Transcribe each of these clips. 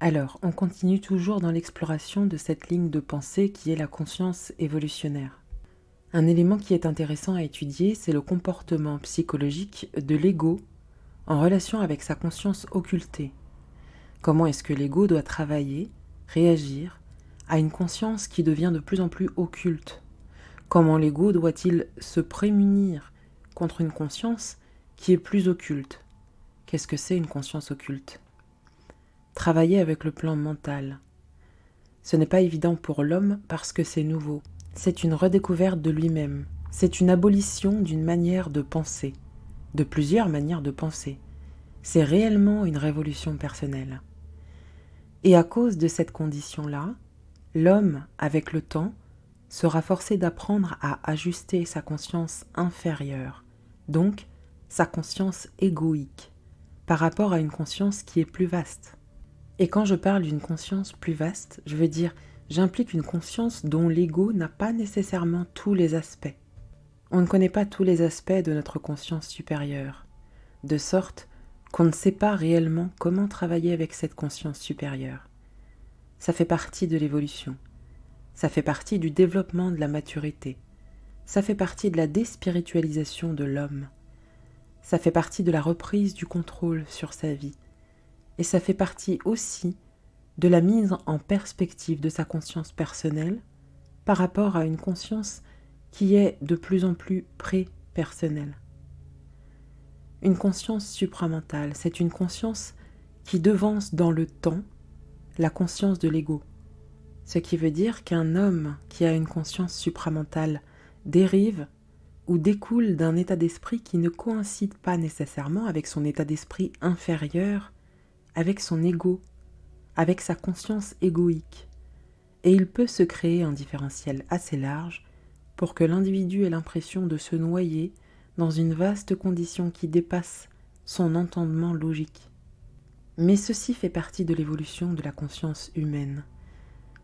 Alors, on continue toujours dans l'exploration de cette ligne de pensée qui est la conscience évolutionnaire. Un élément qui est intéressant à étudier, c'est le comportement psychologique de l'ego en relation avec sa conscience occultée. Comment est-ce que l'ego doit travailler, réagir à une conscience qui devient de plus en plus occulte? Comment l'ego doit-il se prémunir contre une conscience qui est plus occulte? Qu'est-ce que c'est une conscience occulte? Travailler avec le plan mental. Ce n'est pas évident pour l'homme parce que c'est nouveau. C'est une redécouverte de lui-même. C'est une abolition d'une manière de penser, de plusieurs manières de penser. C'est réellement une révolution personnelle. Et à cause de cette condition-là, l'homme, avec le temps, sera forcé d'apprendre à ajuster sa conscience inférieure, donc sa conscience égoïque, par rapport à une conscience qui est plus vaste. Et quand je parle d'une conscience plus vaste, je veux dire, j'implique une conscience dont l'ego n'a pas nécessairement tous les aspects. On ne connaît pas tous les aspects de notre conscience supérieure, de sorte qu'on ne sait pas réellement comment travailler avec cette conscience supérieure. Ça fait partie de l'évolution. Ça fait partie du développement de la maturité. Ça fait partie de la déspiritualisation de l'homme. Ça fait partie de la reprise du contrôle sur sa vie. Et ça fait partie aussi de la mise en perspective de sa conscience personnelle par rapport à une conscience qui est de plus en plus pré-personnelle. Une conscience supramentale, c'est une conscience qui devance dans le temps la conscience de l'ego. Ce qui veut dire qu'un homme qui a une conscience supramentale dérive ou découle d'un état d'esprit qui ne coïncide pas nécessairement avec son état d'esprit inférieur, avec son ego, avec sa conscience égoïque. Et il peut se créer un différentiel assez large pour que l'individu ait l'impression de se noyer dans une vaste condition qui dépasse son entendement logique. Mais ceci fait partie de l'évolution de la conscience humaine.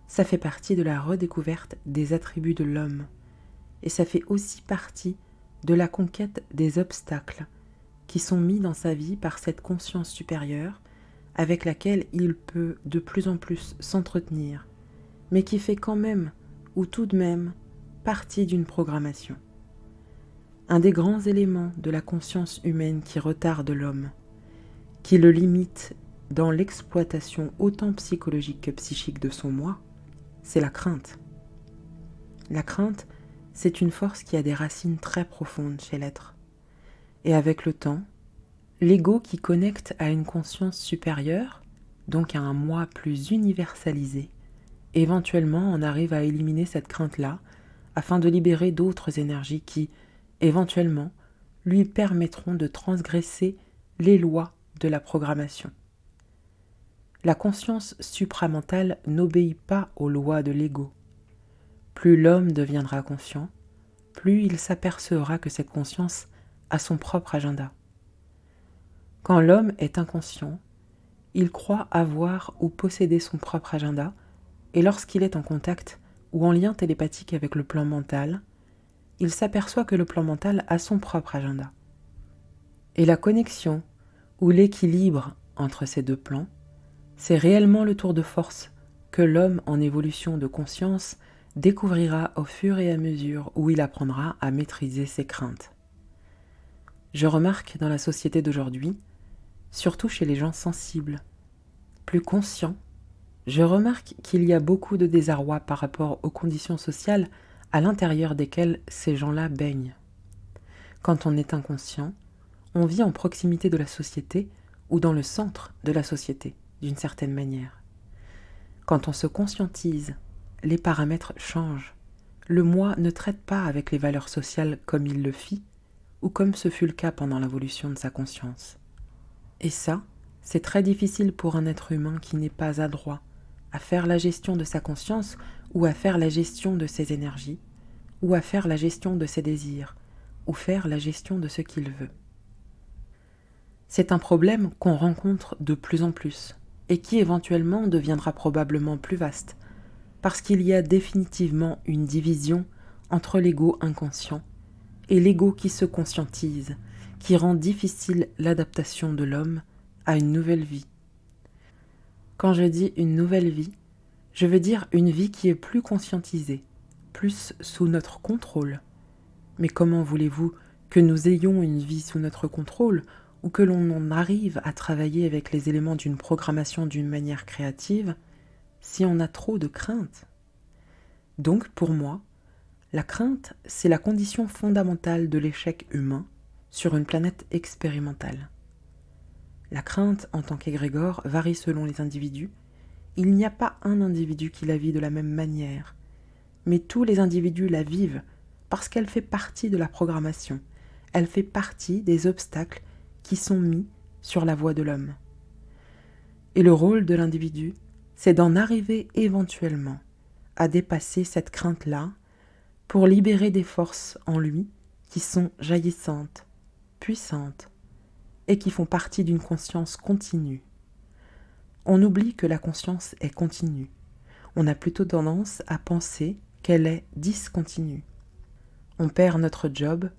Ça fait partie de la redécouverte des attributs de l'homme. Et ça fait aussi partie de la conquête des obstacles qui sont mis dans sa vie par cette conscience supérieure avec laquelle il peut de plus en plus s'entretenir, mais qui fait quand même, ou tout de même, partie d'une programmation. Un des grands éléments de la conscience humaine qui retarde l'homme, qui le limite dans l'exploitation autant psychologique que psychique de son moi, c'est la crainte. La crainte, c'est une force qui a des racines très profondes chez l'être. Et avec le temps, l'ego qui connecte à une conscience supérieure, donc à un moi plus universalisé, éventuellement on arrive à éliminer cette crainte-là afin de libérer d'autres énergies qui, éventuellement, lui permettront de transgresser les lois de la programmation. La conscience supramentale n'obéit pas aux lois de l'ego. Plus l'homme deviendra conscient, plus il s'apercevra que cette conscience a son propre agenda. Quand l'homme est inconscient, il croit avoir ou posséder son propre agenda, et lorsqu'il est en contact ou en lien télépathique avec le plan mental, il s'aperçoit que le plan mental a son propre agenda. Et la connexion ou l'équilibre entre ces deux plans, c'est réellement le tour de force que l'homme en évolution de conscience découvrira au fur et à mesure où il apprendra à maîtriser ses craintes. Je remarque dans la société d'aujourd'hui, surtout chez les gens sensibles, plus conscients, je remarque qu'il y a beaucoup de désarroi par rapport aux conditions sociales à l'intérieur desquelles ces gens-là baignent. Quand on est inconscient, on vit en proximité de la société ou dans le centre de la société, d'une certaine manière. Quand on se conscientise, les paramètres changent. Le moi ne traite pas avec les valeurs sociales comme il le fit, ou comme ce fut le cas pendant l'évolution de sa conscience. Et ça, c'est très difficile pour un être humain qui n'est pas adroit à faire la gestion de sa conscience ou à faire la gestion de ses énergies, ou à faire la gestion de ses désirs, ou faire la gestion de ce qu'il veut. C'est un problème qu'on rencontre de plus en plus, et qui éventuellement deviendra probablement plus vaste, parce qu'il y a définitivement une division entre l'ego inconscient et l'ego qui se conscientise, qui rend difficile l'adaptation de l'homme à une nouvelle vie. Quand je dis une nouvelle vie, je veux dire une vie qui est plus conscientisée, plus sous notre contrôle. Mais comment voulez-vous que nous ayons une vie sous notre contrôle ou que l'on en arrive à travailler avec les éléments d'une programmation d'une manière créative si on a trop de crainte? Donc pour moi, la crainte, c'est la condition fondamentale de l'échec humain sur une planète expérimentale. La crainte, en tant qu'égrégore, varie selon les individus. Il n'y a pas un individu qui la vit de la même manière, mais tous les individus la vivent parce qu'elle fait partie de la programmation. Elle fait partie des obstacles qui sont mis sur la voie de l'homme. Et le rôle de l'individu, c'est d'en arriver éventuellement à dépasser cette crainte-là pour libérer des forces en lui qui sont jaillissantes, puissantes et qui font partie d'une conscience continue. On oublie que la conscience est continue. On a plutôt tendance à penser qu'elle est discontinue. On perd notre job,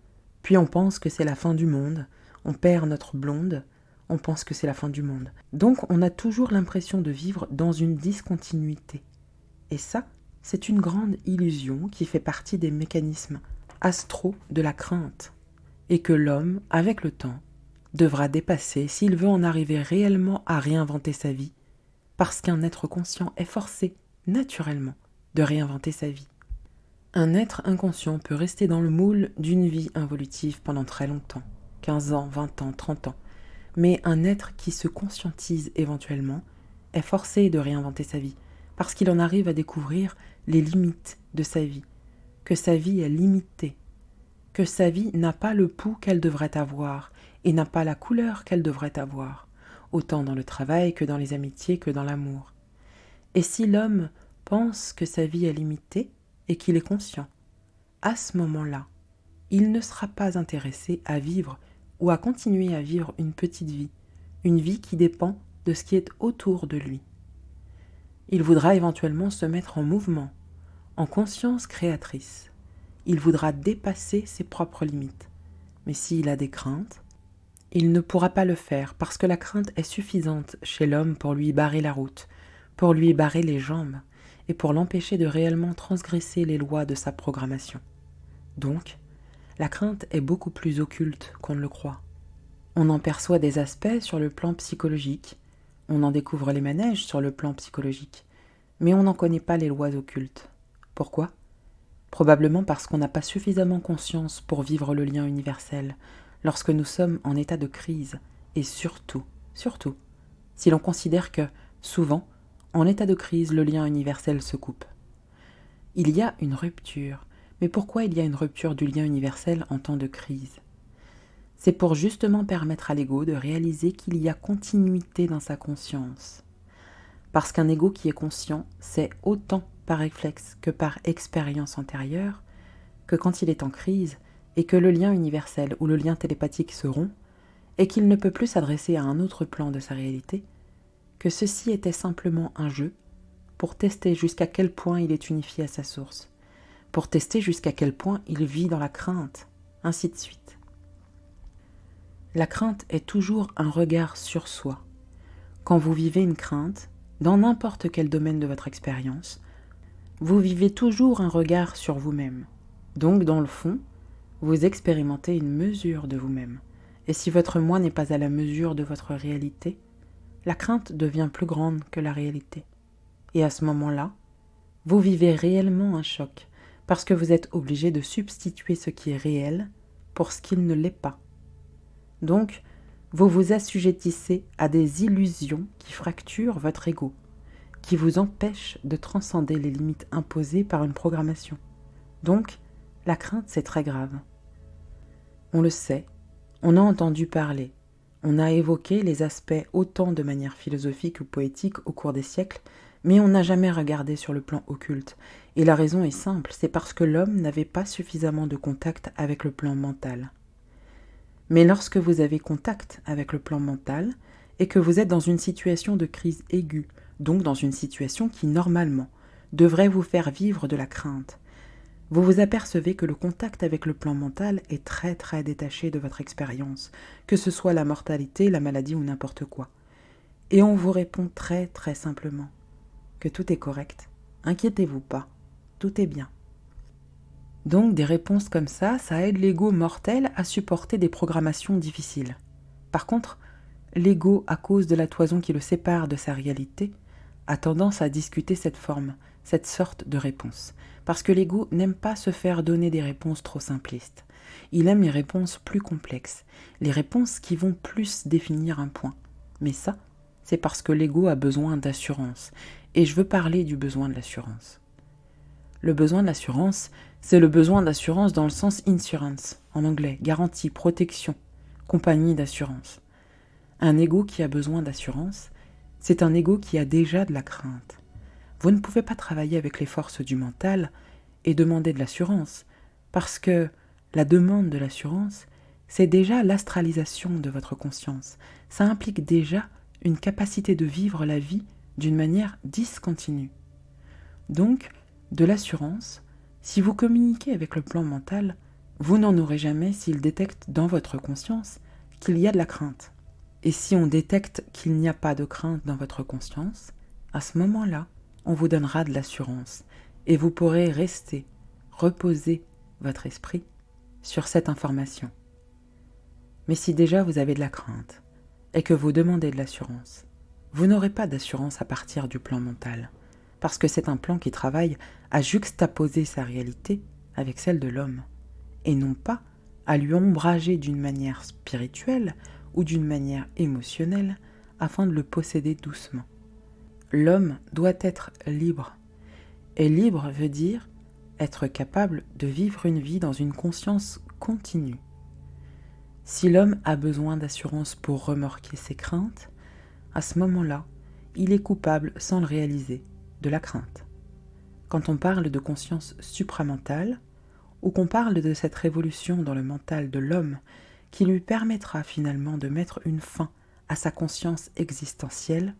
puis on pense que c'est la fin du monde. On perd notre blonde, on pense que c'est la fin du monde. Donc on a toujours l'impression de vivre dans une discontinuité. Et ça, c'est une grande illusion qui fait partie des mécanismes astraux de la crainte. Et que l'homme, avec le temps, devra dépasser s'il veut en arriver réellement à réinventer sa vie, parce qu'un être conscient est forcé, naturellement, de réinventer sa vie. Un être inconscient peut rester dans le moule d'une vie involutive pendant très longtemps, 15 ans, 20 ans, 30 ans, mais un être qui se conscientise éventuellement est forcé de réinventer sa vie, parce qu'il en arrive à découvrir les limites de sa vie, que sa vie est limitée, que sa vie n'a pas le pouls qu'elle devrait avoir et n'a pas la couleur qu'elle devrait avoir, autant dans le travail que dans les amitiés que dans l'amour. Et si l'homme pense que sa vie est limitée et qu'il est conscient, à ce moment-là, il ne sera pas intéressé à vivre ou à continuer à vivre une petite vie, une vie qui dépend de ce qui est autour de lui. Il voudra éventuellement se mettre en mouvement, en conscience créatrice. Il voudra dépasser ses propres limites. Mais s'il a des craintes, il ne pourra pas le faire parce que la crainte est suffisante chez l'homme pour lui barrer la route, pour lui barrer les jambes et pour l'empêcher de réellement transgresser les lois de sa programmation. Donc, la crainte est beaucoup plus occulte qu'on ne le croit. On en perçoit des aspects sur le plan psychologique, on en découvre les manèges sur le plan psychologique, mais on n'en connaît pas les lois occultes. Pourquoi ? Probablement parce qu'on n'a pas suffisamment conscience pour vivre le lien universel lorsque nous sommes en état de crise, et surtout, si l'on considère que, souvent, en état de crise, le lien universel se coupe. Il y a une rupture, mais pourquoi il y a une rupture du lien universel en temps de crise ? C'est pour justement permettre à l'ego de réaliser qu'il y a continuité dans sa conscience. Parce qu'un ego qui est conscient sait autant par réflexe que par expérience antérieure que quand il est en crise et que le lien universel ou le lien télépathique se rompt et qu'il ne peut plus s'adresser à un autre plan de sa réalité, que ceci était simplement un jeu pour tester jusqu'à quel point il est unifié à sa source, pour tester jusqu'à quel point il vit dans la crainte, ainsi de suite. La crainte est toujours un regard sur soi. Quand vous vivez une crainte, dans n'importe quel domaine de votre expérience, vous vivez toujours un regard sur vous-même. Donc, dans le fond, vous expérimentez une mesure de vous-même. Et si votre moi n'est pas à la mesure de votre réalité, la crainte devient plus grande que la réalité. Et à ce moment-là, vous vivez réellement un choc, parce que vous êtes obligé de substituer ce qui est réel pour ce qui ne l'est pas. Donc, vous vous assujettissez à des illusions qui fracturent votre ego, qui vous empêchent de transcender les limites imposées par une programmation. Donc, la crainte, c'est très grave. On le sait, on a entendu parler, on a évoqué les aspects autant de manière philosophique ou poétique au cours des siècles, mais on n'a jamais regardé sur le plan occulte. Et la raison est simple, c'est parce que l'homme n'avait pas suffisamment de contact avec le plan mental. Mais lorsque vous avez contact avec le plan mental et que vous êtes dans une situation de crise aiguë, donc dans une situation qui, normalement, devrait vous faire vivre de la crainte, vous vous apercevez que le contact avec le plan mental est très très détaché de votre expérience, que ce soit la mortalité, la maladie ou n'importe quoi. Et on vous répond très très simplement que tout est correct. Inquiétez-vous pas, tout est bien. Donc des réponses comme ça aide l'ego mortel à supporter des programmations difficiles. Par contre, l'ego, à cause de la toison qui le sépare de sa réalité, a tendance à discuter cette forme, cette sorte de réponse. Parce que l'ego n'aime pas se faire donner des réponses trop simplistes. Il aime les réponses plus complexes, les réponses qui vont plus définir un point. Mais ça, c'est parce que l'ego a besoin d'assurance. Et je veux parler du besoin de l'assurance. Le besoin de l'assurance, c'est le besoin d'assurance dans le sens insurance, en anglais, garantie, protection, compagnie d'assurance. Un ego qui a besoin d'assurance, c'est un ego qui a déjà de la crainte. Vous ne pouvez pas travailler avec les forces du mental et demander de l'assurance, parce que la demande de l'assurance, c'est déjà l'astralisation de votre conscience. Ça implique déjà une capacité de vivre la vie d'une manière discontinue. Donc, de l'assurance, si vous communiquez avec le plan mental, vous n'en aurez jamais s'il détecte dans votre conscience qu'il y a de la crainte. Et si on détecte qu'il n'y a pas de crainte dans votre conscience, à ce moment-là, on vous donnera de l'assurance et vous pourrez reposer votre esprit sur cette information. Mais si déjà vous avez de la crainte et que vous demandez de l'assurance, vous n'aurez pas d'assurance à partir du plan mental, parce que c'est un plan qui travaille à juxtaposer sa réalité avec celle de l'homme, et non pas à lui ombrager d'une manière spirituelle ou d'une manière émotionnelle afin de le posséder doucement. L'homme doit être libre, et libre veut dire être capable de vivre une vie dans une conscience continue. Si l'homme a besoin d'assurance pour remorquer ses craintes, à ce moment-là, il est coupable sans le réaliser de la crainte. Quand on parle de conscience supramentale, ou qu'on parle de cette révolution dans le mental de l'homme qui lui permettra finalement de mettre une fin à sa conscience existentielle,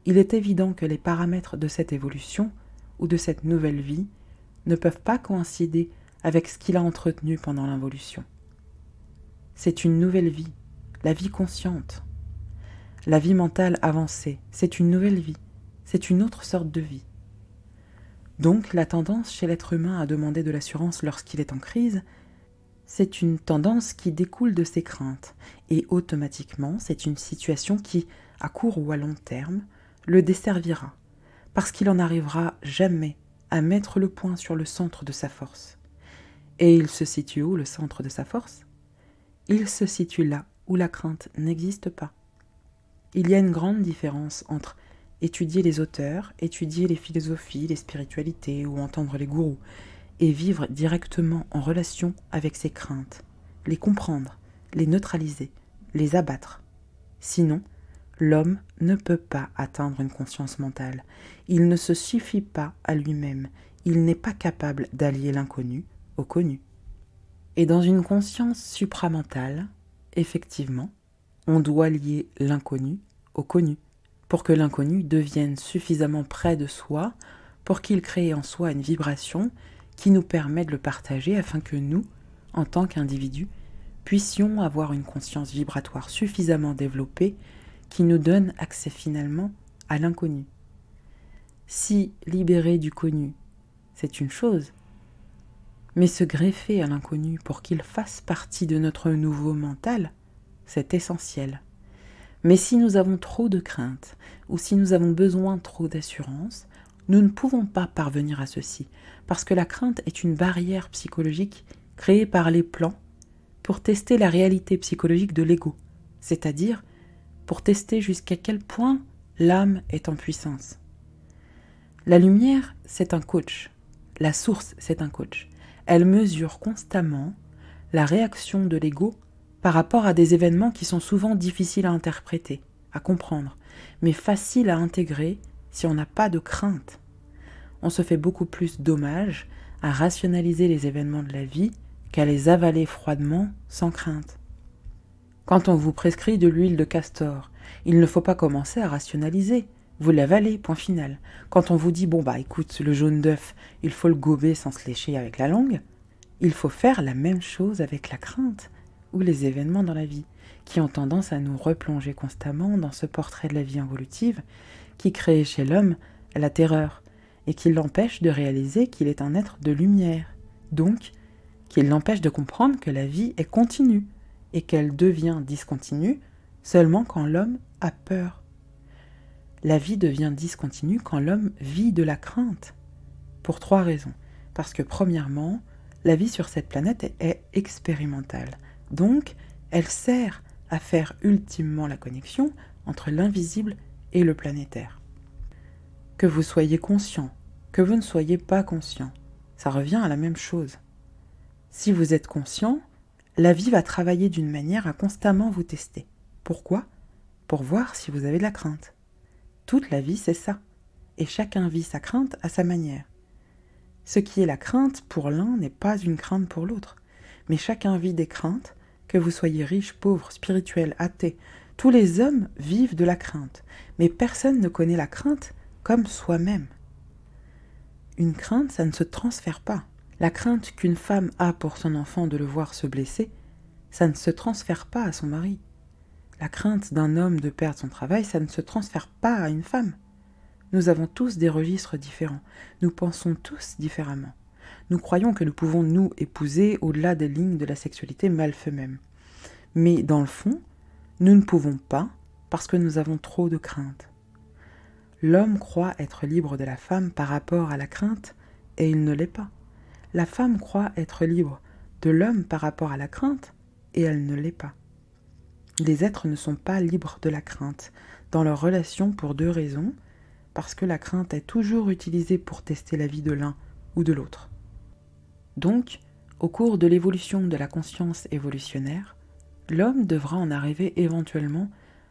il est évident que les paramètres de cette évolution ou de cette nouvelle vie ne peuvent pas coïncider avec ce qu'il a entretenu pendant l'involution. C'est une nouvelle vie, la vie consciente. La vie mentale avancée, c'est une nouvelle vie, c'est une autre sorte de vie. Donc la tendance chez l'être humain à demander de l'assurance lorsqu'il est en crise, c'est une tendance qui découle de ses craintes, et automatiquement c'est une situation qui, à court ou à long terme, le desservira, parce qu'il n'en arrivera jamais à mettre le point sur le centre de sa force. Et il se situe où, le centre de sa force ? Il se situe là où la crainte n'existe pas. Il y a une grande différence entre étudier les auteurs, étudier les philosophies, les spiritualités ou entendre les gourous, et vivre directement en relation avec ses craintes, les comprendre, les neutraliser, les abattre. Sinon, l'homme ne peut pas atteindre une conscience mentale. Il ne se suffit pas à lui-même. Il n'est pas capable d'allier l'inconnu au connu. Et dans une conscience supramentale, effectivement, on doit lier l'inconnu au connu, pour que l'inconnu devienne suffisamment près de soi, pour qu'il crée en soi une vibration qui nous permet de le partager afin que nous, en tant qu'individus, puissions avoir une conscience vibratoire suffisamment développée qui nous donne accès finalement à l'inconnu. Si libérer du connu, c'est une chose, mais se greffer à l'inconnu pour qu'il fasse partie de notre nouveau mental, c'est essentiel. Mais si nous avons trop de crainte, ou si nous avons besoin trop d'assurance, nous ne pouvons pas parvenir à ceci, parce que la crainte est une barrière psychologique créée par les plans pour tester la réalité psychologique de l'ego, c'est-à-dire pour tester jusqu'à quel point l'âme est en puissance. La lumière, c'est un coach. La source, c'est un coach. Elle mesure constamment la réaction de l'ego par rapport à des événements qui sont souvent difficiles à interpréter, à comprendre, mais faciles à intégrer si on n'a pas de crainte. On se fait beaucoup plus dommage à rationaliser les événements de la vie qu'à les avaler froidement sans crainte. Quand on vous prescrit de l'huile de castor, il ne faut pas commencer à rationaliser. Vous l'avalez, point final. Quand on vous dit, écoute, le jaune d'œuf, il faut le gober sans se lécher avec la langue, il faut faire la même chose avec la crainte ou les événements dans la vie. qui ont tendance à nous replonger constamment dans ce portrait de la vie évolutive qui crée chez l'homme la terreur et qui l'empêche de réaliser qu'il est un être de lumière, donc qui l'empêche de comprendre que la vie est continue et qu'elle devient discontinue seulement quand l'homme a peur. La vie devient discontinue quand l'homme vit de la crainte, pour 3 raisons. Parce que premièrement, la vie sur cette planète est expérimentale, donc elle sert à faire ultimement la connexion entre l'invisible et le planétaire. Que vous soyez conscient, que vous ne soyez pas conscient, ça revient à la même chose. Si vous êtes conscient, la vie va travailler d'une manière à constamment vous tester. Pourquoi ? Pour voir si vous avez de la crainte. Toute la vie, c'est ça. Et chacun vit sa crainte à sa manière. Ce qui est la crainte pour l'un n'est pas une crainte pour l'autre. Mais chacun vit des craintes, que vous soyez riche, pauvre, spirituel, athée. Tous les hommes vivent de la crainte. Mais personne ne connaît la crainte comme soi-même. Une crainte, ça ne se transfère pas. La crainte qu'une femme a pour son enfant de le voir se blesser, ça ne se transfère pas à son mari. La crainte d'un homme de perdre son travail, ça ne se transfère pas à une femme. Nous avons tous des registres différents. Nous pensons tous différemment. Nous croyons que nous pouvons nous épouser au-delà des lignes de la sexualité mâle-femelle. Mais dans le fond, nous ne pouvons pas parce que nous avons trop de craintes. L'homme croit être libre de la femme par rapport à la crainte et il ne l'est pas. La femme croit être libre de l'homme par rapport à la crainte et elle ne l'est pas. Les êtres ne sont pas libres de la crainte dans leur relation pour 2 raisons, parce que la crainte est toujours utilisée pour tester la vie de l'un ou de l'autre. Donc, au cours de l'évolution de la conscience évolutionnaire, l'homme devra en arriver éventuellement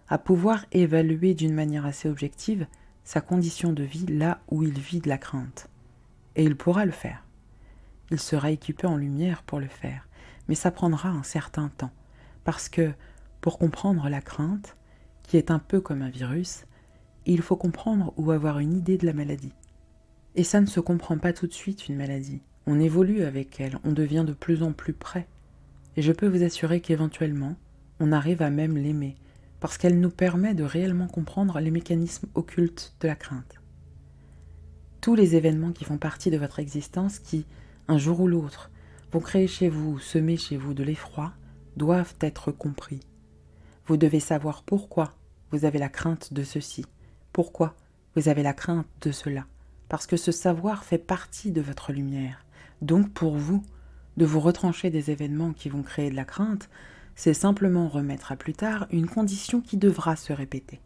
à pouvoir évaluer d'une manière assez objective sa condition de vie là où il vit de la crainte. Et il pourra le faire. Il sera équipé en lumière pour le faire, mais ça prendra un certain temps, parce que pour comprendre la crainte, qui est un peu comme un virus, il faut comprendre ou avoir une idée de la maladie. Et ça ne se comprend pas tout de suite, une maladie. On évolue avec elle, on devient de plus en plus près. Et je peux vous assurer qu'éventuellement, on arrive à même l'aimer, parce qu'elle nous permet de réellement comprendre les mécanismes occultes de la crainte. Tous les événements qui font partie de votre existence, qui, un jour ou l'autre, vont créer chez vous ou semer chez vous de l'effroi, doivent être compris. Vous devez savoir pourquoi vous avez la crainte de ceci, pourquoi vous avez la crainte de cela, parce que ce savoir fait partie de votre lumière. Donc pour vous, de vous retrancher des événements qui vont créer de la crainte, c'est simplement remettre à plus tard une condition qui devra se répéter.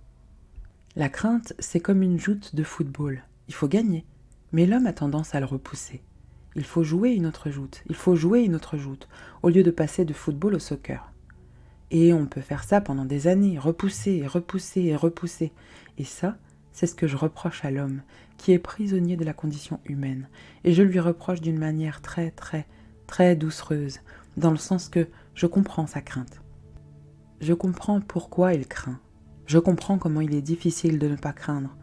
La crainte, c'est comme une joute de football. Il faut gagner, mais l'homme a tendance à le repousser. Il faut jouer une autre joute, au lieu de passer de football au soccer. Et on peut faire ça pendant des années, repousser et repousser et repousser. Et ça, c'est ce que je reproche à l'homme, qui est prisonnier de la condition humaine. Et je lui reproche d'une manière très, très, très doucereuse, dans le sens que je comprends sa crainte. Je comprends pourquoi il craint. Je comprends comment il est difficile de ne pas craindre.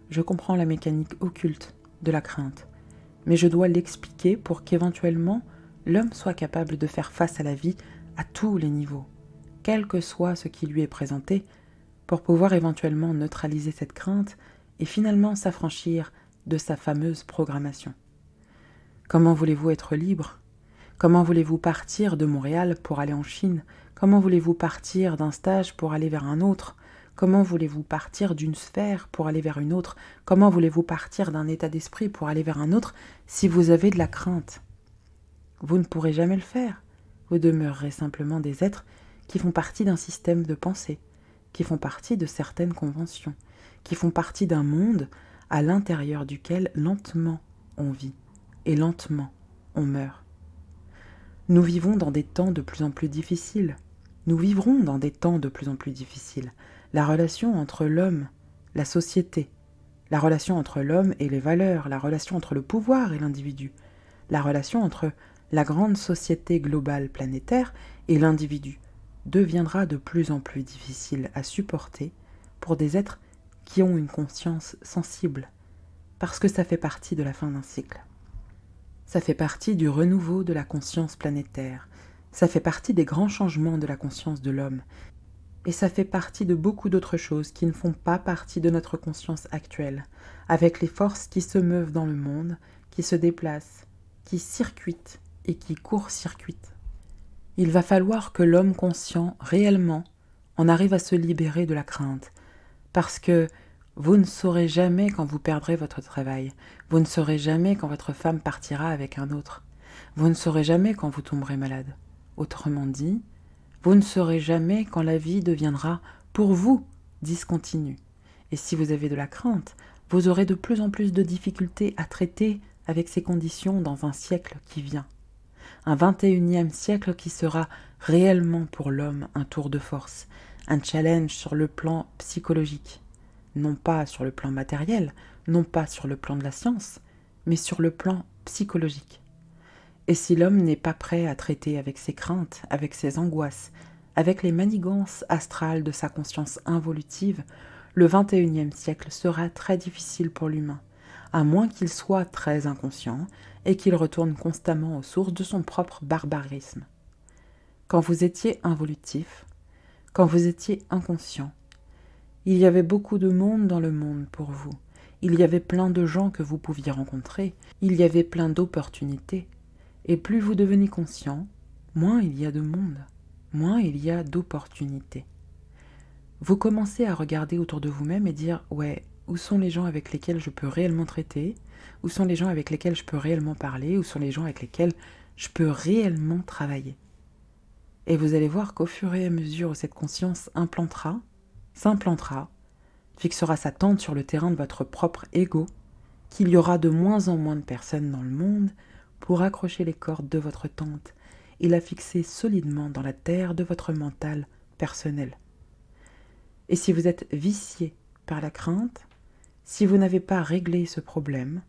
Je comprends la mécanique occulte de la crainte. Mais je dois l'expliquer pour qu'éventuellement, l'homme soit capable de faire face à la vie à tous les niveaux, quel que soit ce qui lui est présenté, pour pouvoir éventuellement neutraliser cette crainte et finalement s'affranchir de sa fameuse programmation. Comment voulez-vous être libre ? Comment voulez-vous partir de Montréal pour aller en Chine ? Comment voulez-vous partir d'un stage pour aller vers un autre ? Comment voulez-vous partir d'une sphère pour aller vers une autre ? Comment voulez-vous partir d'un état d'esprit pour aller vers un autre si vous avez de la crainte ? Vous ne pourrez jamais le faire. Vous demeurerez simplement des êtres qui font partie d'un système de pensée, qui font partie de certaines conventions, qui font partie d'un monde à l'intérieur duquel lentement on vit et lentement on meurt. Nous vivons dans des temps de plus en plus difficiles. Nous vivrons dans des temps de plus en plus difficiles. La relation entre l'homme, la société, la relation entre l'homme et les valeurs, la relation entre le pouvoir et l'individu, la relation entre la grande société globale planétaire et l'individu deviendra de plus en plus difficile à supporter pour des êtres qui ont une conscience sensible, parce que ça fait partie de la fin d'un cycle. Ça fait partie du renouveau de la conscience planétaire, ça fait partie des grands changements de la conscience de l'homme, Et ça fait partie de beaucoup d'autres choses qui ne font pas partie de notre conscience actuelle, avec les forces qui se meuvent dans le monde, qui se déplacent, qui circuitent et qui court-circuitent. Il va falloir que l'homme conscient, réellement, en arrive à se libérer de la crainte, parce que vous ne saurez jamais quand vous perdrez votre travail, vous ne saurez jamais quand votre femme partira avec un autre, vous ne saurez jamais quand vous tomberez malade. Autrement dit, vous ne saurez jamais quand la vie deviendra, pour vous, discontinue. Et si vous avez de la crainte, vous aurez de plus en plus de difficultés à traiter avec ces conditions dans un siècle qui vient. Un 21e siècle qui sera réellement pour l'homme un tour de force, un challenge sur le plan psychologique. Non pas sur le plan matériel, non pas sur le plan de la science, mais sur le plan psychologique. Et si l'homme n'est pas prêt à traiter avec ses craintes, avec ses angoisses, avec les manigances astrales de sa conscience involutive, le 21e siècle sera très difficile pour l'humain, à moins qu'il soit très inconscient et qu'il retourne constamment aux sources de son propre barbarisme. Quand vous étiez involutif, quand vous étiez inconscient, il y avait beaucoup de monde dans le monde pour vous, il y avait plein de gens que vous pouviez rencontrer, il y avait plein d'opportunités, et plus vous devenez conscient, moins il y a de monde, moins il y a d'opportunités. Vous commencez à regarder autour de vous-même et dire « Ouais, où sont les gens avec lesquels je peux réellement traiter? Où sont les gens avec lesquels je peux réellement parler? Où sont les gens avec lesquels je peux réellement travailler ?» Et vous allez voir qu'au fur et à mesure où cette conscience s'implantera, fixera sa tente sur le terrain de votre propre ego, qu'il y aura de moins en moins de personnes dans le monde pour accrocher les cordes de votre tente et la fixer solidement dans la terre de votre mental personnel. Et si vous êtes vicié par la crainte, si vous n'avez pas réglé ce problème,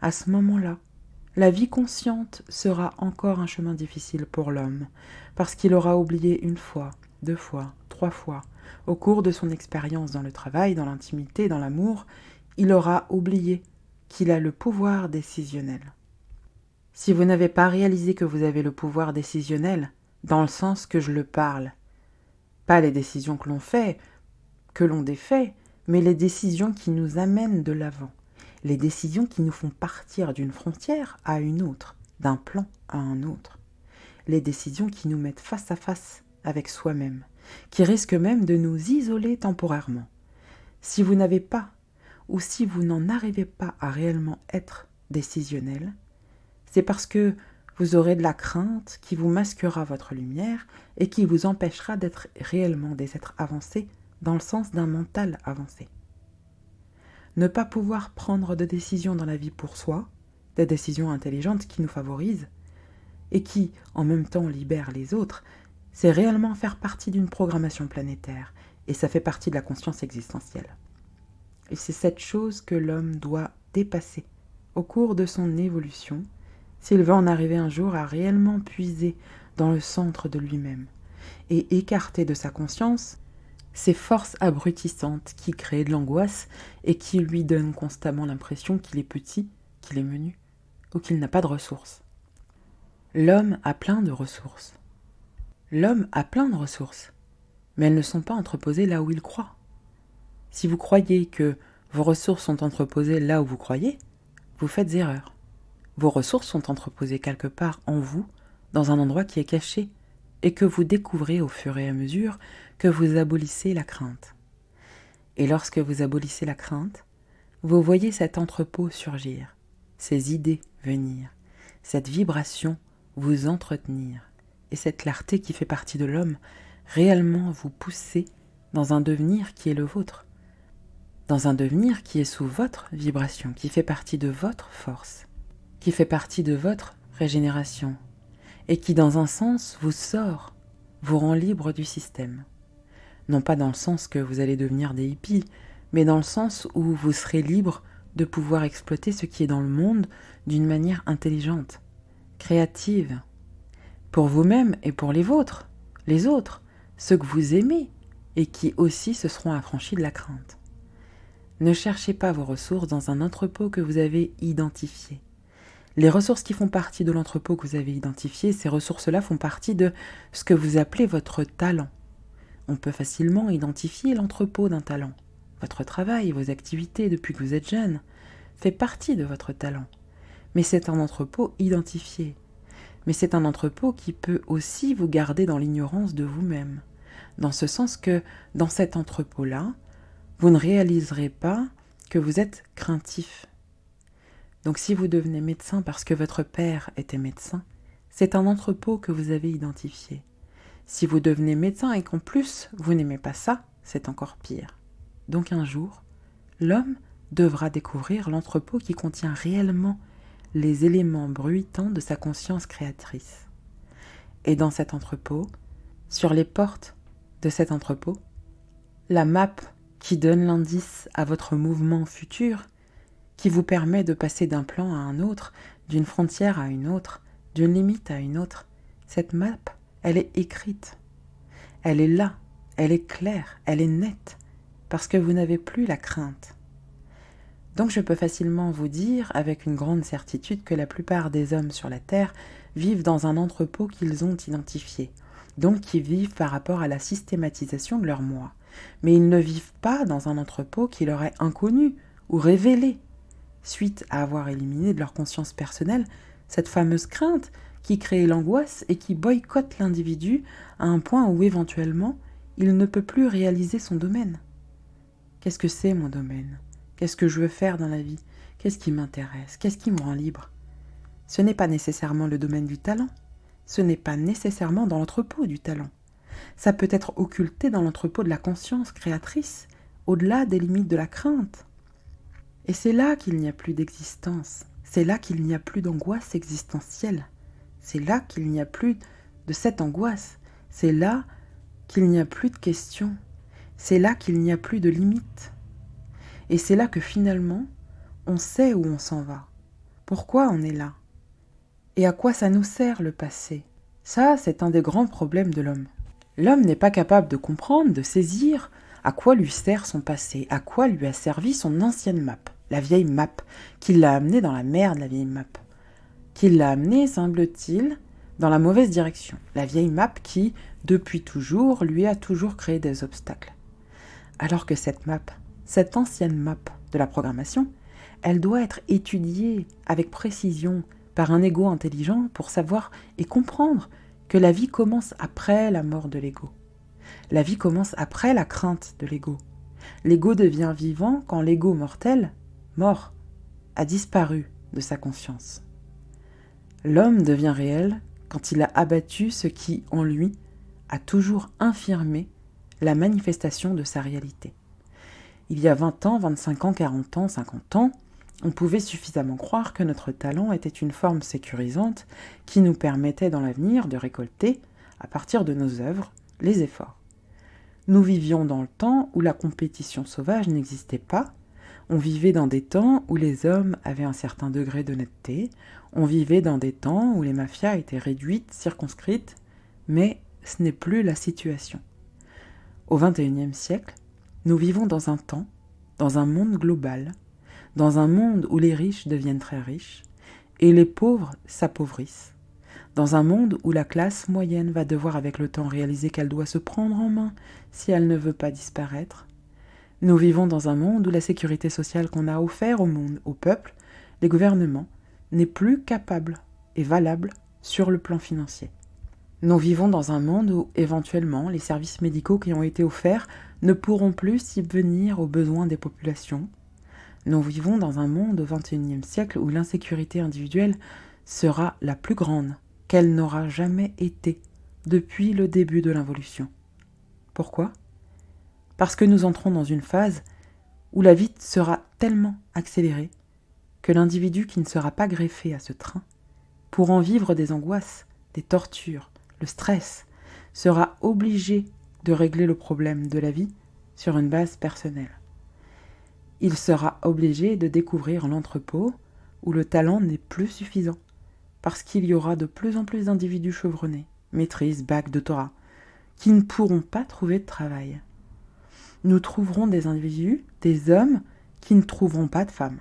à ce moment-là, la vie consciente sera encore un chemin difficile pour l'homme, parce qu'il aura oublié 1 fois, 2 fois, 3 fois, au cours de son expérience dans le travail, dans l'intimité, dans l'amour, il aura oublié qu'il a le pouvoir décisionnel. Si vous n'avez pas réalisé que vous avez le pouvoir décisionnel, dans le sens que je le parle, pas les décisions que l'on fait, que l'on défait, mais les décisions qui nous amènent de l'avant, les décisions qui nous font partir d'une frontière à une autre, d'un plan à un autre, les décisions qui nous mettent face à face avec soi-même, qui risquent même de nous isoler temporairement. Si vous n'avez pas, ou si vous n'en arrivez pas à réellement être décisionnel, c'est parce que vous aurez de la crainte qui vous masquera votre lumière et qui vous empêchera d'être réellement des êtres avancés dans le sens d'un mental avancé. Ne pas pouvoir prendre de décisions dans la vie pour soi, des décisions intelligentes qui nous favorisent et qui, en même temps, libèrent les autres, c'est réellement faire partie d'une programmation planétaire et ça fait partie de la conscience existentielle. Et c'est cette chose que l'homme doit dépasser au cours de son évolution s'il veut en arriver un jour à réellement puiser dans le centre de lui-même et écarter de sa conscience ces forces abrutissantes qui créent de l'angoisse et qui lui donnent constamment l'impression qu'il est petit, qu'il est menu ou qu'il n'a pas de ressources. L'homme a plein de ressources. L'homme a plein de ressources, mais elles ne sont pas entreposées là où il croit. Si vous croyez que vos ressources sont entreposées là où vous croyez, vous faites erreur. Vos ressources sont entreposées quelque part en vous, dans un endroit qui est caché, et que vous découvrez au fur et à mesure que vous abolissez la crainte. Et lorsque vous abolissez la crainte, vous voyez cet entrepôt surgir, ces idées venir, cette vibration vous entretenir, et cette clarté qui fait partie de l'homme réellement vous pousser dans un devenir qui est le vôtre, dans un devenir qui est sous votre vibration, qui fait partie de votre force, qui fait partie de votre régénération, et qui dans un sens vous sort, vous rend libre du système. Non pas dans le sens que vous allez devenir des hippies, mais dans le sens où vous serez libre de pouvoir exploiter ce qui est dans le monde d'une manière intelligente, créative, pour vous-même et pour les autres, ceux que vous aimez, et qui aussi se seront affranchis de la crainte. Ne cherchez pas vos ressources dans un entrepôt que vous avez identifié. Les ressources qui font partie de l'entrepôt que vous avez identifié, ces ressources-là font partie de ce que vous appelez votre talent, On peut facilement identifier l'entrepôt d'un talent. Votre travail, vos activités depuis que vous êtes jeune, fait partie de votre talent. Mais c'est un entrepôt identifié. Mais c'est un entrepôt qui peut aussi vous garder dans l'ignorance de vous-même. Dans ce sens que, dans cet entrepôt-là, vous ne réaliserez pas que vous êtes craintif. Donc si vous devenez médecin parce que votre père était médecin, c'est un entrepôt que vous avez identifié. Si vous devenez médecin et qu'en plus vous n'aimez pas ça, c'est encore pire. Donc un jour, l'homme devra découvrir l'entrepôt qui contient réellement les éléments bruitants de sa conscience créatrice. Et dans cet entrepôt, sur les portes de cet entrepôt, la map qui donne l'indice à votre mouvement futur, qui vous permet de passer d'un plan à un autre, d'une frontière à une autre, d'une limite à une autre, cette map, elle est écrite. Elle est là, elle est claire, elle est nette, parce que vous n'avez plus la crainte. Donc je peux facilement vous dire, avec une grande certitude, que la plupart des hommes sur la Terre vivent dans un entrepôt qu'ils ont identifié, donc qui vivent par rapport à la systématisation de leur moi. Mais ils ne vivent pas dans un entrepôt qui leur est inconnu ou révélé, suite à avoir éliminé de leur conscience personnelle cette fameuse crainte qui crée l'angoisse et qui boycotte l'individu à un point où éventuellement il ne peut plus réaliser son domaine. Qu'est-ce que c'est mon domaine ? Qu'est-ce que je veux faire dans la vie ? Qu'est-ce qui m'intéresse ? Qu'est-ce qui me rend libre ? Ce n'est pas nécessairement le domaine du talent. Ce n'est pas nécessairement dans l'entrepôt du talent. Ça peut être occulté dans l'entrepôt de la conscience créatrice, au-delà des limites de la crainte. Et c'est là qu'il n'y a plus d'existence. C'est là qu'il n'y a plus d'angoisse existentielle. C'est là qu'il n'y a plus de cette angoisse. C'est là qu'il n'y a plus de questions. C'est là qu'il n'y a plus de limites. Et c'est là que finalement, on sait où on s'en va. Pourquoi on est là ? Et à quoi ça nous sert le passé ? Ça, c'est un des grands problèmes de l'homme. L'homme n'est pas capable de comprendre, de saisir à quoi lui sert son passé, à quoi lui a servi son ancienne map, la vieille map, qui l'a amené dans la merde, la vieille map. Qui l'a amené, semble-t-il, dans la mauvaise direction. La vieille map qui, depuis toujours, lui a toujours créé des obstacles. Alors que cette map, cette ancienne map de la programmation, elle doit être étudiée avec précision par un ego intelligent pour savoir et comprendre que la vie commence après la mort de l'ego. La vie commence après la crainte de l'ego. L'ego devient vivant quand l'ego mortel, mort, a disparu de sa conscience. L'homme devient réel quand il a abattu ce qui, en lui, a toujours infirmé la manifestation de sa réalité. Il y a 20 ans, 25 ans, 40 ans, 50 ans, on pouvait suffisamment croire que notre talent était une forme sécurisante qui nous permettait dans l'avenir de récolter, à partir de nos œuvres, les efforts. Nous vivions dans le temps où la compétition sauvage n'existait pas, on vivait dans des temps où les hommes avaient un certain degré d'honnêteté, on vivait dans des temps où les mafias étaient réduites, circonscrites, mais ce n'est plus la situation. Au XXIe siècle, nous vivons dans un temps, dans un monde global, dans un monde où les riches deviennent très riches et les pauvres s'appauvrissent, dans un monde où la classe moyenne va devoir avec le temps réaliser qu'elle doit se prendre en main si elle ne veut pas disparaître. Nous vivons dans un monde où la sécurité sociale qu'on a offert au monde, au peuple, les gouvernements, n'est plus capable et valable sur le plan financier. Nous vivons dans un monde où, éventuellement, les services médicaux qui ont été offerts ne pourront plus subvenir aux besoins des populations. Nous vivons dans un monde au XXIe siècle où l'insécurité individuelle sera la plus grande qu'elle n'aura jamais été depuis le début de l'involution. Pourquoi ? Parce que nous entrons dans une phase où la vie sera tellement accélérée que l'individu qui ne sera pas greffé à ce train, pour en vivre des angoisses, des tortures, le stress, sera obligé de régler le problème de la vie sur une base personnelle. Il sera obligé de découvrir l'entrepôt où le talent n'est plus suffisant, parce qu'il y aura de plus en plus d'individus chevronnés, maîtrise, bac, doctorat, qui ne pourront pas trouver de travail. Nous trouverons des individus, des hommes, qui ne trouveront pas de femmes,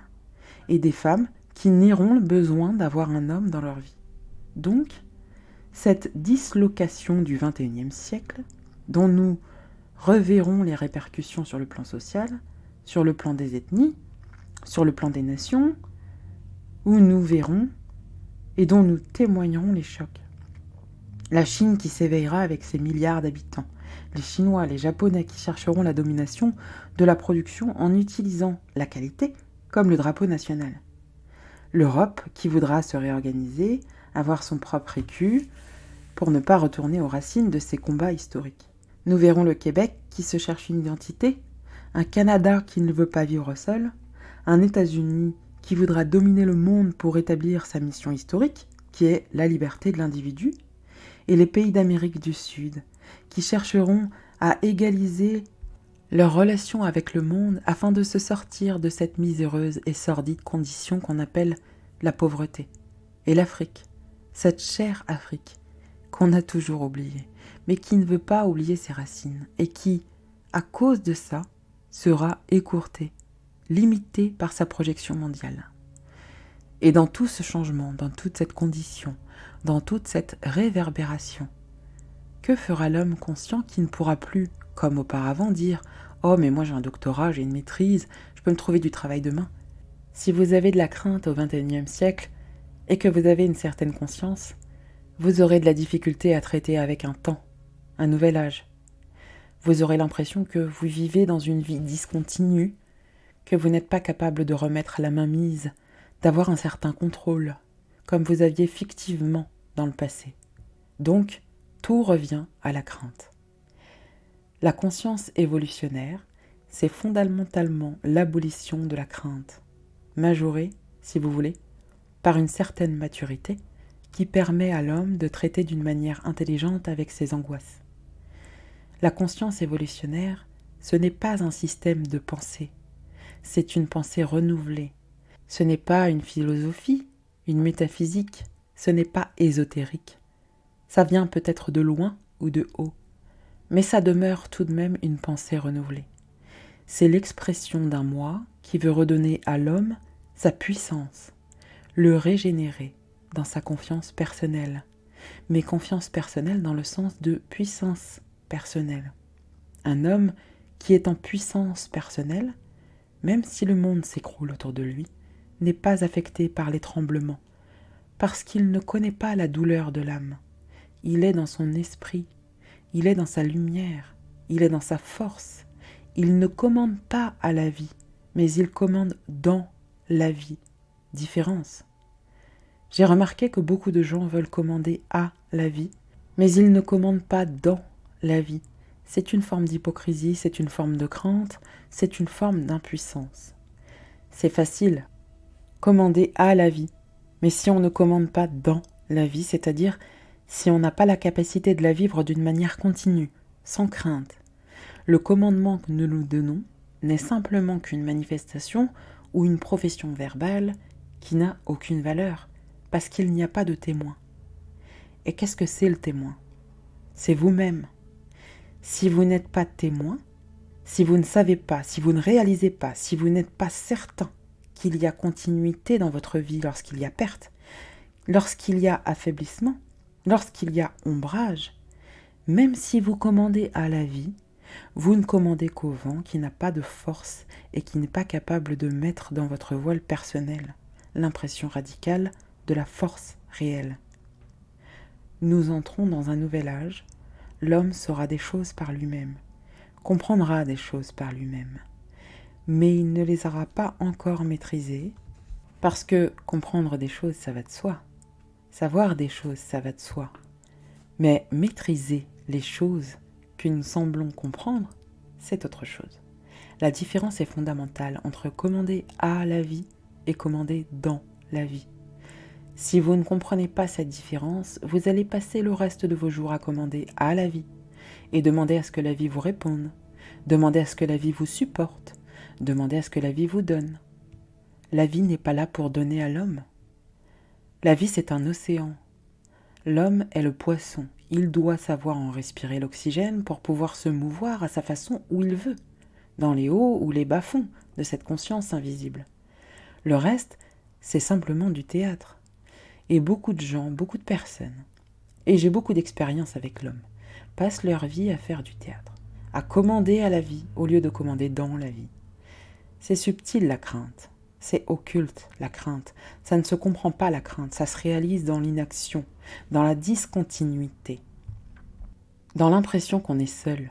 et des femmes qui nieront le besoin d'avoir un homme dans leur vie. Donc, cette dislocation du XXIe siècle, dont nous reverront les répercussions sur le plan social, sur le plan des ethnies, sur le plan des nations, où nous verrons et dont nous témoignerons les chocs. La Chine qui s'éveillera avec ses milliards d'habitants, les Chinois, les Japonais qui chercheront la domination de la production en utilisant la qualité comme le drapeau national. L'Europe qui voudra se réorganiser, avoir son propre écu, pour ne pas retourner aux racines de ses combats historiques. Nous verrons le Québec qui se cherche une identité, un Canada qui ne veut pas vivre seul, un États-Unis qui voudra dominer le monde pour établir sa mission historique, qui est la liberté de l'individu, et les pays d'Amérique du Sud, qui chercheront à égaliser leurs relations avec le monde afin de se sortir de cette miséreuse et sordide condition qu'on appelle la pauvreté. Et l'Afrique, cette chère Afrique, qu'on a toujours oubliée, mais qui ne veut pas oublier ses racines, et qui, à cause de ça, sera écourtée, limitée par sa projection mondiale. Et dans tout ce changement, dans toute cette condition, dans toute cette réverbération, que fera l'homme conscient qui ne pourra plus, comme auparavant, dire « Oh, mais moi j'ai un doctorat, j'ai une maîtrise, je peux me trouver du travail demain ». Si vous avez de la crainte au XXIe siècle et que vous avez une certaine conscience, vous aurez de la difficulté à traiter avec un temps, un nouvel âge. Vous aurez l'impression que vous vivez dans une vie discontinue, que vous n'êtes pas capable de remettre la main mise, d'avoir un certain contrôle, comme vous aviez fictivement dans le passé. Donc, tout revient à la crainte. La conscience évolutionnaire, c'est fondamentalement l'abolition de la crainte, majorée, si vous voulez, par une certaine maturité qui permet à l'homme de traiter d'une manière intelligente avec ses angoisses. La conscience évolutionnaire, ce n'est pas un système de pensée, c'est une pensée renouvelée. Ce n'est pas une philosophie, une métaphysique, ce n'est pas ésotérique. Ça vient peut-être de loin ou de haut, mais ça demeure tout de même une pensée renouvelée. C'est l'expression d'un moi qui veut redonner à l'homme sa puissance, le régénérer dans sa confiance personnelle, mais confiance personnelle dans le sens de puissance personnelle. Un homme qui est en puissance personnelle, même si le monde s'écroule autour de lui, n'est pas affecté par les tremblements, parce qu'il ne connaît pas la douleur de l'âme. Il est dans son esprit, il est dans sa lumière, il est dans sa force. Il ne commande pas à la vie, mais il commande dans la vie. Différence. J'ai remarqué que beaucoup de gens veulent commander à la vie, mais ils ne commandent pas dans la vie. C'est une forme d'hypocrisie, c'est une forme de crainte, c'est une forme d'impuissance. C'est facile, commander à la vie, mais si on ne commande pas dans la vie, c'est-à-dire si on n'a pas la capacité de la vivre d'une manière continue, sans crainte, le commandement que nous nous donnons n'est simplement qu'une manifestation ou une profession verbale qui n'a aucune valeur, parce qu'il n'y a pas de témoin. Et qu'est-ce que c'est le témoin ? C'est vous-même. Si vous n'êtes pas témoin, si vous ne savez pas, si vous ne réalisez pas, si vous n'êtes pas certain qu'il y a continuité dans votre vie lorsqu'il y a perte, lorsqu'il y a affaiblissement, lorsqu'il y a ombrage, même si vous commandez à la vie, vous ne commandez qu'au vent qui n'a pas de force et qui n'est pas capable de mettre dans votre voile personnel l'impression radicale de la force réelle. Nous entrons dans un nouvel âge, l'homme saura des choses par lui-même, comprendra des choses par lui-même, mais il ne les aura pas encore maîtrisées, parce que comprendre des choses, ça va de soi, savoir des choses, ça va de soi, mais maîtriser les choses que nous semblons comprendre, c'est autre chose. La différence est fondamentale entre commander à la vie et commander dans la vie. Si vous ne comprenez pas cette différence, vous allez passer le reste de vos jours à commander à la vie et demander à ce que la vie vous réponde, demander à ce que la vie vous supporte, demander à ce que la vie vous donne. La vie n'est pas là pour donner à l'homme. La vie, c'est un océan. L'homme est le poisson. Il doit savoir en respirer l'oxygène pour pouvoir se mouvoir à sa façon où il veut, dans les hauts ou les bas-fonds de cette conscience invisible. Le reste, c'est simplement du théâtre. Et beaucoup de gens, beaucoup de personnes, et j'ai beaucoup d'expérience avec l'homme, passent leur vie à faire du théâtre, à commander à la vie au lieu de commander dans la vie. C'est subtil la crainte, c'est occulte la crainte, ça ne se comprend pas la crainte, ça se réalise dans l'inaction, dans la discontinuité, dans l'impression qu'on est seul,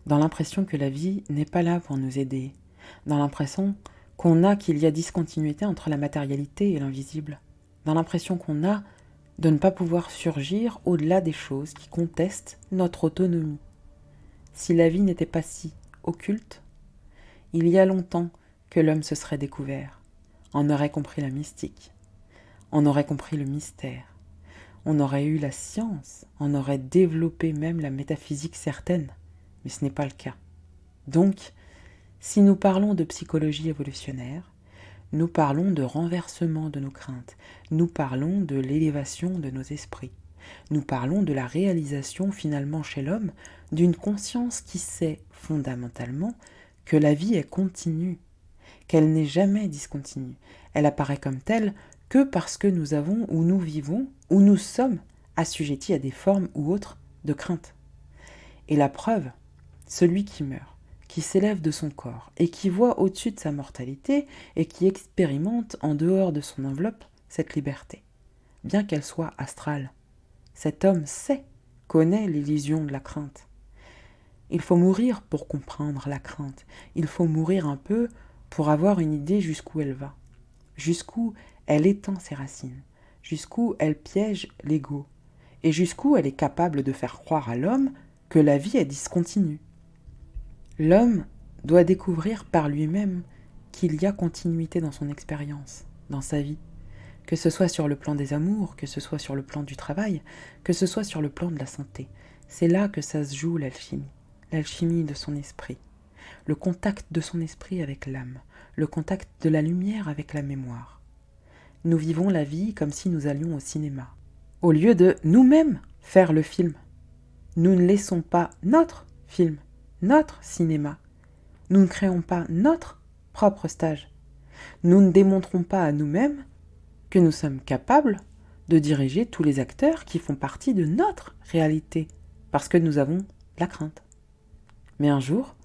dans l'impression que la vie n'est pas là pour nous aider, dans l'impression qu'il y a discontinuité entre la matérialité et l'invisible, dans l'impression qu'on a de ne pas pouvoir surgir au-delà des choses qui contestent notre autonomie. Si la vie n'était pas si occulte, il y a longtemps que l'homme se serait découvert, on aurait compris la mystique, on aurait compris le mystère, on aurait eu la science, on aurait développé même la métaphysique certaine, mais ce n'est pas le cas. Donc, si nous parlons de psychologie évolutionnaire, nous parlons de renversement de nos craintes, nous parlons de l'élévation de nos esprits, nous parlons de la réalisation finalement chez l'homme d'une conscience qui sait fondamentalement que la vie est continue, qu'elle n'est jamais discontinue. Elle apparaît comme telle que parce que nous avons ou nous vivons ou nous sommes assujettis à des formes ou autres de crainte. Et la preuve, celui qui meurt, qui s'élève de son corps et qui voit au-dessus de sa mortalité et qui expérimente en dehors de son enveloppe cette liberté, bien qu'elle soit astrale. Cet homme connaît l'illusion de la crainte. Il faut mourir pour comprendre la crainte. Il faut mourir un peu pour avoir une idée jusqu'où elle va, jusqu'où elle étend ses racines, jusqu'où elle piège l'ego, et jusqu'où elle est capable de faire croire à l'homme que la vie est discontinue. L'homme doit découvrir par lui-même qu'il y a continuité dans son expérience, dans sa vie, que ce soit sur le plan des amours, que ce soit sur le plan du travail, que ce soit sur le plan de la santé. C'est là que ça se joue l'alchimie de son esprit, le contact de son esprit avec l'âme, le contact de la lumière avec la mémoire. Nous vivons la vie comme si nous allions au cinéma, au lieu de nous-mêmes faire le film. Nous ne laissons pas notre film, notre cinéma. Nous ne créons pas notre propre stage. Nous ne démontrons pas à nous-mêmes que nous sommes capables de diriger tous les acteurs qui font partie de notre réalité, parce que nous avons la crainte. Mais un jour,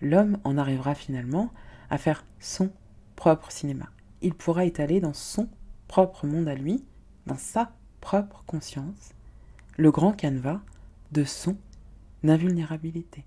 l'homme en arrivera finalement à faire son propre cinéma. Il pourra étaler dans son propre monde à lui, dans sa propre conscience, le grand canevas de son invulnérabilité.